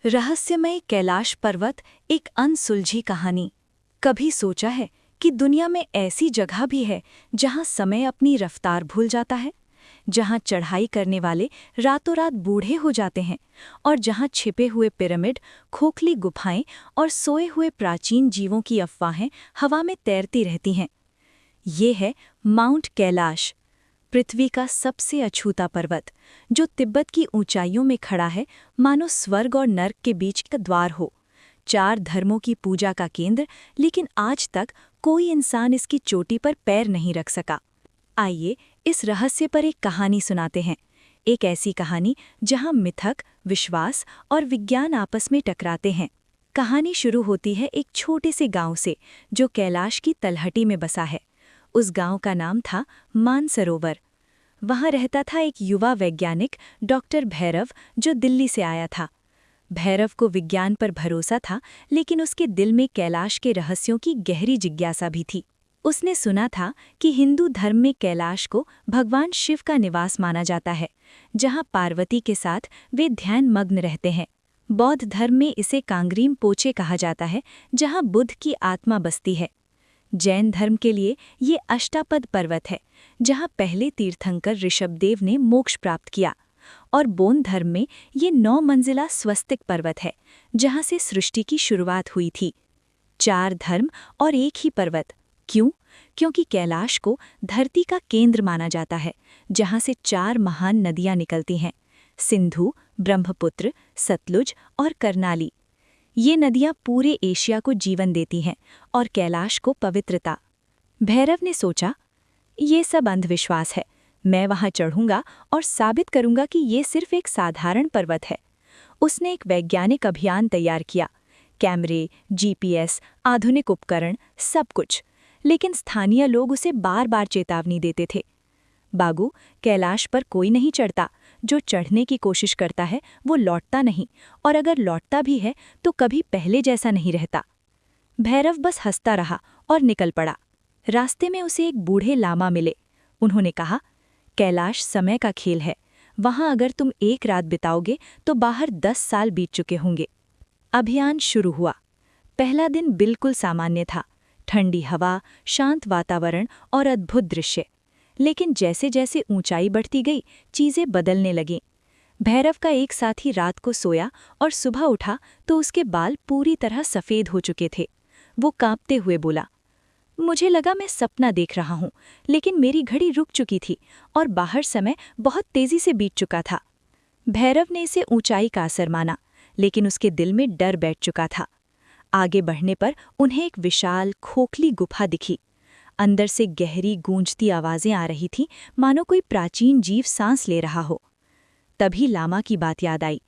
रहस्यमय कैलाश पर्वत एक अनसुलझी कहानी। कभी सोचा है कि दुनिया में ऐसी जगह भी है जहां समय अपनी रफ्तार भूल जाता है, जहां चढ़ाई करने वाले रातों रात बूढ़े हो जाते हैं और जहां छिपे हुए पिरामिड, खोखली गुफाएं और सोए हुए प्राचीन जीवों की अफवाहें हवा में तैरती रहती हैं। ये है माउंट कैलाश, पृथ्वी का सबसे अछूता पर्वत, जो तिब्बत की ऊंचाइयों में खड़ा है, मानो स्वर्ग और नर्क के बीच का द्वार हो। 4 धर्मों की पूजा का केंद्र, लेकिन आज तक कोई इंसान इसकी चोटी पर पैर नहीं रख सका। आइए इस रहस्य पर एक कहानी सुनाते हैं। एक ऐसी कहानी जहां मिथक, विश्वास और विज्ञान आपस में टकराते हैं। कहानी शुरू होती है एक छोटे से गांव से, जो कैलाश की तलहटी में बसा है। उस गांव का नाम था मानसरोवर। वहां रहता था एक युवा वैज्ञानिक, डॉक्टर भैरव, जो दिल्ली से आया था। भैरव को विज्ञान पर भरोसा था, लेकिन उसके दिल में कैलाश के रहस्यों की गहरी जिज्ञासा भी थी। उसने सुना था कि हिंदू धर्म में कैलाश को भगवान शिव का निवास माना जाता है, जहां पार्वती के साथ वे ध्यान मग्न रहते हैं। बौद्ध धर्म में इसे कांग्रीम पोचे कहा जाता है, जहां बुद्ध की आत्मा बसती है। जैन धर्म के लिए ये अष्टापद पर्वत है, जहां पहले तीर्थंकर ऋषभदेव ने मोक्ष प्राप्त किया। और बौद्ध धर्म में ये 9 मंजिला स्वस्तिक पर्वत है, जहां से सृष्टि की शुरुआत हुई थी। 4 धर्म और एक ही पर्वत। क्यों? क्योंकि कैलाश को धरती का केंद्र माना जाता है, जहां से 4 महान नदियां निकलती हैं: सिंधु, ब्रह्मपुत्र, सतलुज और करनाली। ये नदियां पूरे एशिया को जीवन देती हैं और कैलाश को पवित्रता। भैरव ने सोचा, ये सब अंधविश्वास है। मैं वहां चढ़ूंगा और साबित करूंगा कि ये सिर्फ एक साधारण पर्वत है। उसने एक वैज्ञानिक अभियान तैयार किया, कैमरे, जीपीएस, आधुनिक उपकरण, सब कुछ। लेकिन स्थानीय लोग उसे बार बार चेतावनी देते थे, बाबू, कैलाश पर कोई नहीं चढ़ता। जो चढ़ने की कोशिश करता है वो लौटता नहीं, और अगर लौटता भी है तो कभी पहले जैसा नहीं रहता। भैरव बस हंसता रहा और निकल पड़ा। रास्ते में उसे एक बूढ़े लामा मिले। उन्होंने कहा, कैलाश समय का खेल है। वहां अगर तुम एक रात बिताओगे तो बाहर 10 साल बीत चुके होंगे। अभियान शुरू हुआ। पहला दिन बिल्कुल सामान्य था, ठंडी हवा, शांत वातावरण और अद्भुत दृश्य। लेकिन जैसे जैसे ऊंचाई बढ़ती गई, चीजें बदलने लगीं। भैरव का एक साथी रात को सोया और सुबह उठा तो उसके बाल पूरी तरह सफ़ेद हो चुके थे। वो कांपते हुए बोला, मुझे लगा मैं सपना देख रहा हूँ, लेकिन मेरी घड़ी रुक चुकी थी और बाहर समय बहुत तेजी से बीत चुका था। भैरव ने इसे ऊंचाई का असर माना, लेकिन उसके दिल में डर बैठ चुका था। आगे बढ़ने पर उन्हें एक विशाल, खोखली गुफा दिखी। अंदर से गहरी गूंजती आवाजें आ रही थीं, मानो कोई प्राचीन जीव सांस ले रहा हो। तभी लामा की बात याद आई।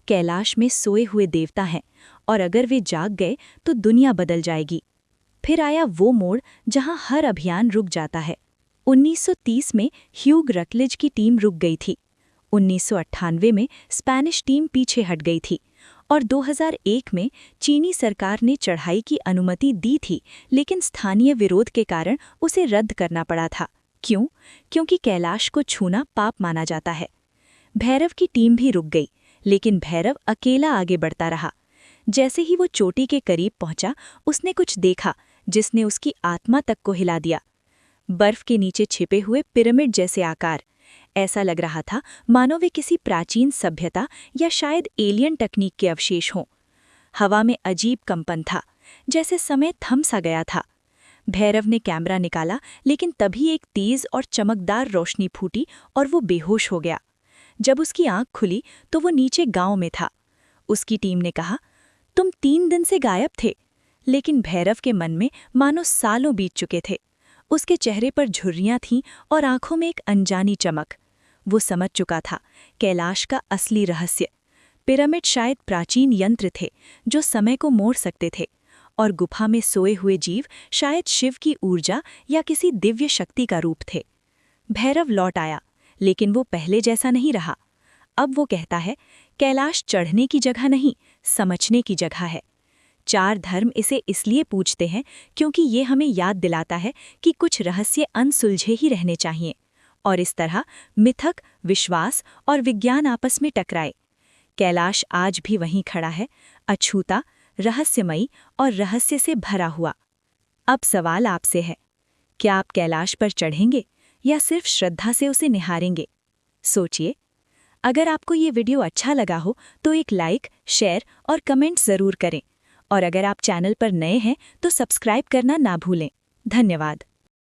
कैलाश में सोए हुए देवता हैं, और अगर वे जाग गए तो दुनिया बदल जाएगी। फिर आया वो मोड़ जहां हर अभियान रुक जाता है। 1930 में ह्यूग रटलेज की टीम रुक गई थी। 1998 में स्पेनिश टीम पीछे हट गई थी, और 2001 में चीनी सरकार ने चढ़ाई की अनुमति दी थी, लेकिन स्थानीय विरोध के कारण उसे रद्द करना पड़ा था। क्यों? क्योंकि कैलाश को छूना पाप माना जाता है। भैरव की टीम भी रुक गई, लेकिन भैरव अकेला आगे बढ़ता रहा। जैसे ही वो चोटी के करीब पहुंचा, उसने कुछ देखा जिसने उसकी आत्मा तक को हिला दिया। बर्फ के नीचे छिपे हुए पिरामिड जैसे आकार। ऐसा लग रहा था मानो वे किसी प्राचीन सभ्यता या शायद एलियन तकनीक के अवशेष हों। हवा में अजीब कंपन था, जैसे समय थम सा गया था। भैरव ने कैमरा निकाला, लेकिन तभी एक तेज और चमकदार रोशनी फूटी और वो बेहोश हो गया। जब उसकी आंख खुली तो वो नीचे गांव में था। उसकी टीम ने कहा, तुम 3 दिन से गायब थे। लेकिन भैरव के मन में मानो सालों बीत चुके थे। उसके चेहरे पर झुर्रियां थीं और आंखों में एक अनजानी चमक। वो समझ चुका था कैलाश का असली रहस्य। पिरामिड शायद प्राचीन यंत्र थे जो समय को मोड़ सकते थे, और गुफा में सोए हुए जीव शायद शिव की ऊर्जा या किसी दिव्य शक्ति का रूप थे। भैरव लौट आया, लेकिन वो पहले जैसा नहीं रहा। अब वो कहता है, कैलाश चढ़ने की जगह नहीं, समझने की जगह है। 4 धर्म इसे इसलिए पूछते हैं क्योंकि ये हमें याद दिलाता है कि कुछ रहस्य अनसुलझे ही रहने चाहिए, और इस तरह मिथक, विश्वास और विज्ञान आपस में टकराए। कैलाश आज भी वहीं खड़ा है, अछूता, रहस्यमयी और रहस्य से भरा हुआ। अब सवाल आपसे है, क्या आप कैलाश पर चढ़ेंगे या सिर्फ श्रद्धा से उसे निहारेंगे? सोचिए। अगर आपको ये वीडियो अच्छा लगा हो तो एक लाइक, शेयर और कमेंट ज़रूर करें। और अगर आप चैनल पर नए हैं तो सब्सक्राइब करना ना भूलें। धन्यवाद।